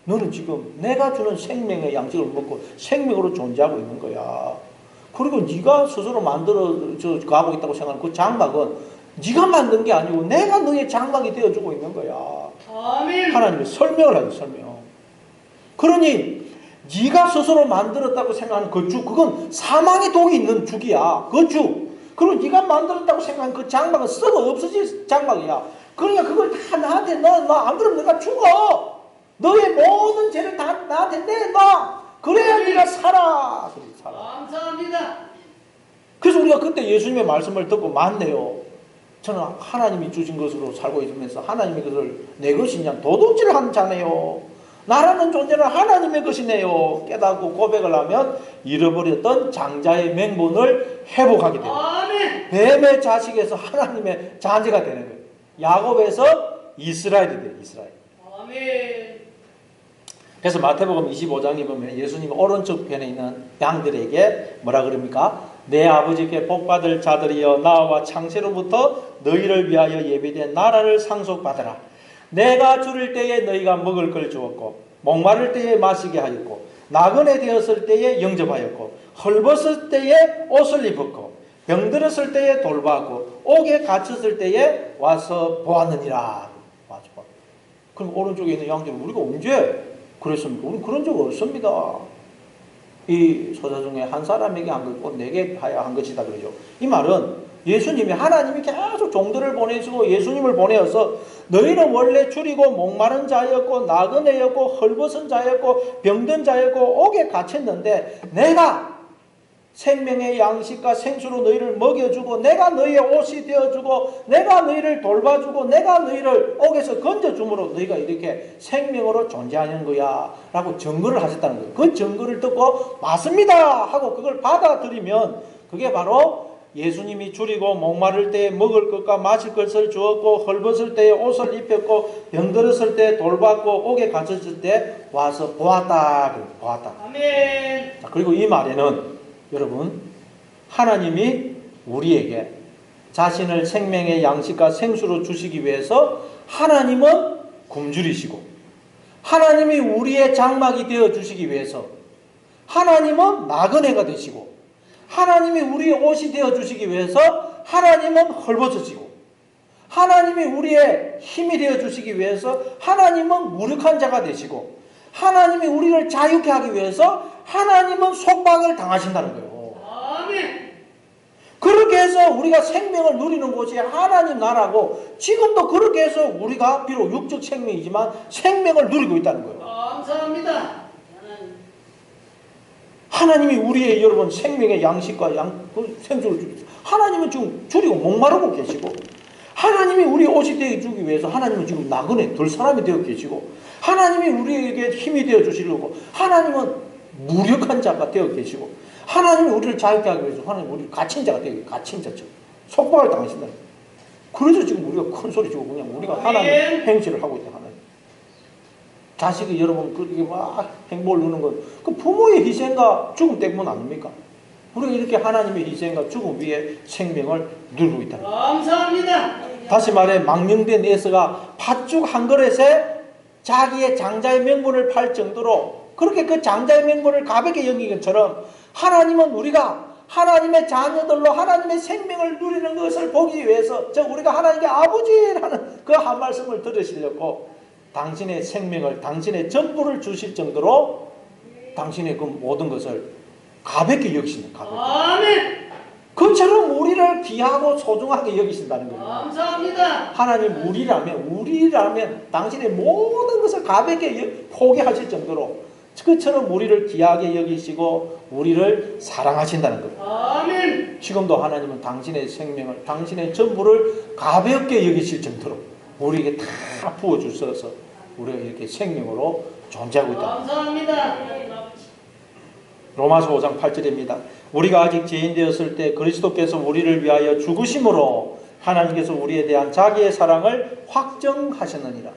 너는 지금 내가 주는 생명의 양식을 먹고 생명으로 존재하고 있는 거야. 그리고 네가 스스로 만들어 가고 있다고 생각하는 그 장막은 네가 만든 게 아니고 내가 너의 장막이 되어주고 있는 거야. 아멘. 하나님이 설명을 하죠. 설명. 그러니 네가 스스로 만들었다고 생각하는 그 죽, 그건 사망의 독이 있는 죽이야. 그 죽. 그리고 네가 만들었다고 생각하는 그 장막은 썩어 없어질 장막이야. 그러니까 그걸 다 나한테 너 안 그러면 내가 죽어. 너의 모든 죄를 다 나한테 내놔. 그래야 네가 살아. 그래, 살아. 감사합니다. 그래서 우리가 그때 예수님의 말씀을 듣고 맞네요. 저는 하나님이 주신 것으로 살고 있으면서 하나님의 것을 내 것이냐 도둑질을 한 자네요. 나라는 존재는 하나님의 것이네요. 깨닫고 고백을 하면 잃어버렸던 장자의 명분을 회복하게 돼요. 아멘. 뱀의 자식에서 하나님의 자녀가 되는 거예요. 야곱에서 이스라엘이 돼요. 이스라엘. 아멘. 그래서 마태복음 25장에 보면 예수님 오른쪽 편에 있는 양들에게 뭐라 그럽니까? 내 아버지께 복받을 자들이여 나와 창세로부터 너희를 위하여 예비된 나라를 상속받으라. 내가 줄일 때에 너희가 먹을 걸 주었고 목마를 때에 마시게 하였고 나그네 되었을 때에 영접하였고 헐벗을 때에 옷을 입었고 병들었을 때에 돌보았고 옥에 갇혔을 때에 와서 보았느니라. 맞아. 그럼 오른쪽에 있는 양들은 우리가 언제 그랬습니까? 우리는 그런 적 없습니다. 이 소자 중에 한 사람에게 한 것, 꼭 내게 하여 한 것이다 그러죠. 이 말은 예수님이 하나님이 계속 종들을 보내시고 예수님을 보내어서 너희는 원래 줄이고 목마른 자였고 나그네였고 헐벗은 자였고 병든 자였고 옥에 갇혔는데 내가 생명의 양식과 생수로 너희를 먹여주고 내가 너희의 옷이 되어주고 내가 너희를 돌봐주고 내가 너희를 옥에서 건져줌으로 너희가 이렇게 생명으로 존재하는 거야 라고 증거를 하셨다는 거예요. 그 증거를 듣고 맞습니다 하고 그걸 받아들이면 그게 바로 예수님이 줄이고 목마를 때에 먹을 것과 마실 것을 주었고 헐벗을 때에 옷을 입혔고 병들었을 때 돌봤고 옥에 갇혔을 때 와서 보았다. 아멘. 그리고 이 말에는 여러분 하나님이 우리에게 자신을 생명의 양식과 생수로 주시기 위해서 하나님은 굶주리시고 하나님이 우리의 장막이 되어 주시기 위해서 하나님은 나그네가 되시고 하나님이 우리의 옷이 되어 주시기 위해서 하나님은 헐벗어지고 하나님이 우리의 힘이 되어 주시기 위해서 하나님은 무력한 자가 되시고 하나님이 우리를 자유케 하기 위해서 하나님은 속박을 당하신다는 거예요. 아멘. 그렇게 해서 우리가 생명을 누리는 곳이 하나님 나라고 지금도 그렇게 해서 우리가 비록 육적 생명이지만 생명을 누리고 있다는 거예요. 감사합니다. 하나님이 우리의 여러분 생명의 양식과 생수를 주기 위해서 하나님은 지금 줄이고 목마르고 계시고 하나님이 우리 옷이 되어 주기 위해서 하나님은 지금 나그네 될 사람이 되어 계시고 하나님이 우리에게 힘이 되어 주시려고 하나님은 무력한 자가 되어 계시고 하나님이 우리를 자유케 하기 위해서 하나님 우리를 갇힌 자가 되어 계시고 갇힌 자죠. 속박을 당하신다. 그래서 지금 우리가 큰 소리 치고 그냥 우리가 하나님 행실을 하고 있다. 하나님. 자식이 여러분 그렇게 막 행복을 누는 건 그 부모의 희생과 죽음 때문 아닙니까? 우리가 이렇게 하나님의 희생과 죽음 위에 생명을 누리고 있다. 감사합니다. 다시 말해 망령된 에서가 팥죽 한 그릇에 자기의 장자의 명분을 팔 정도로 그렇게 그 장자의 명분을 가볍게 여긴 것처럼 하나님은 우리가 하나님의 자녀들로 하나님의 생명을 누리는 것을 보기 위해서 저 우리가 하나님께 아버지라는 그 한 말씀을 들으시려고 당신의 생명을 당신의 전부를 주실 정도로 당신의 그 모든 것을 가볍게 여기신다. 아멘. 그처럼 우리를 귀하고 소중하게 여기신다는 거예요. 감사합니다. 하나님 우리라면 당신의 모든 것을 가볍게 포기하실 정도로 그처럼 우리를 귀하게 여기시고 우리를 사랑하신다는 거예요. 아멘. 지금도 하나님은 당신의 생명을 당신의 전부를 가볍게 여기실 정도로 우리에게 다 부어주셔서 우리가 이렇게 생명으로 존재하고 있다. 감사합니다. 로마서 5장 8절입니다. 우리가 아직 죄인 되었을 때 그리스도께서 우리를 위하여 죽으심으로 하나님께서 우리에 대한 자기의 사랑을 확정하셨느니라.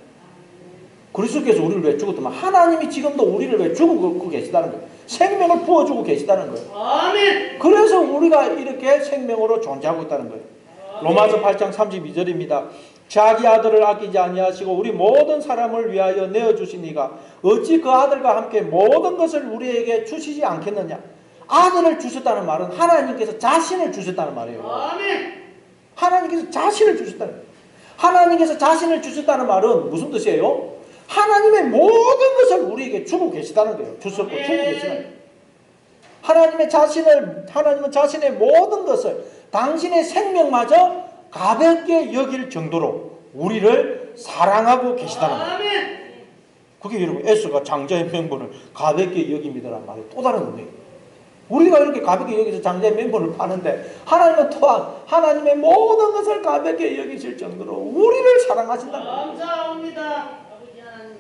그리스도께서 우리를 왜 죽었더만 하나님이 지금도 우리를 왜 죽고 계시다는 거예요. 생명을 부어주고 계시다는 거예요. 아멘. 그래서 우리가 이렇게 생명으로 존재하고 있다는 거예요. 로마서 8장 32절입니다. 자기 아들을 아끼지 아니하시고 우리 모든 사람을 위하여 내어주시니가 어찌 그 아들과 함께 모든 것을 우리에게 주시지 않겠느냐. 아들을 주셨다는 말은 하나님께서 자신을 주셨다는 말이에요. 아멘. 하나님께서 자신을 주셨다는 거예요. 하나님께서 자신을 주셨다는 말은 무슨 뜻이에요? 하나님의 모든 것을 우리에게 주고 계시다는 거예요. 주셨고 주고 계시다는 거예요. 하나님은 자신의 모든 것을 당신의 생명마저 가볍게 여길 정도로 우리를 사랑하고 계시다는 거예요. 아멘. 그게 여러분 에스가 장자의 명분을 가볍게 여깁니다라는 말이 또 다른 의미예요. 우리가 이렇게 가볍게 여기서 장자의 명분을 파는데 하나님은 또한 하나님의 모든 것을 가볍게 여기실 정도로 우리를 사랑하신다는 거예요. 감사합니다. 아버지 하나님.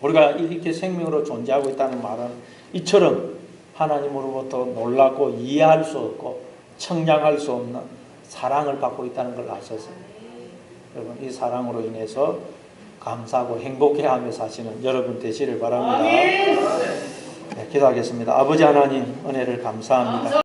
우리가 이렇게 생명으로 존재하고 있다는 말은 이처럼 하나님으로부터 놀랍고 이해할 수 없고 청량할 수 없는 사랑을 받고 있다는 걸 아셔서 여러분 이 사랑으로 인해서 감사하고 행복해하며 사시는 여러분 되시를 바랍니다. 아멘. 네, 기도하겠습니다. 아버지 하나님 은혜를 감사합니다.